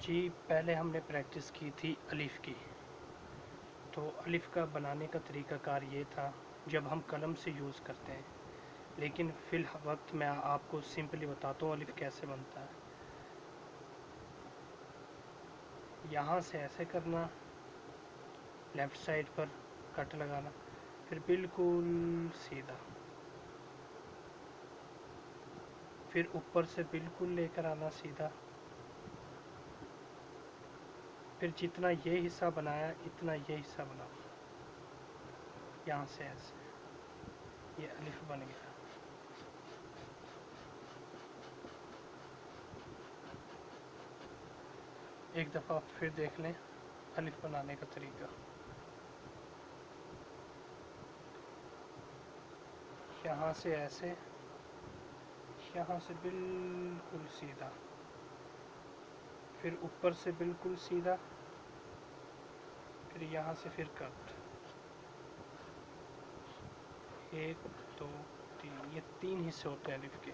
जी, पहले हमने प्रैक्टिस की थी अलिफ़ की। तो अलिफ़ का बनाने का तरीक़ाकार ये था, जब हम कलम से यूज़ करते हैं। लेकिन फ़िल वक्त मैं आपको सिंपली बताता हूँ अलिफ़ कैसे बनता है। यहाँ से ऐसे करना, लेफ़्ट साइड पर कट लगाना, फिर बिल्कुल सीधा, फिर ऊपर से बिल्कुल लेकर आना सीधा, फिर जितना ये हिस्सा बनाया इतना ये हिस्सा बनाओ, यहाँ से ऐसे, ये अलिफ़ बन गया। एक दफ़ा फिर देख लें अलिफ़ बनाने का तरीका। यहाँ से ऐसे, यहाँ से बिल्कुल सीधा, फिर ऊपर से बिल्कुल सीधा, फिर यहाँ से फिर कट। 1 2 3, ये 3 हिस्से होते हैं अलिफ़ के।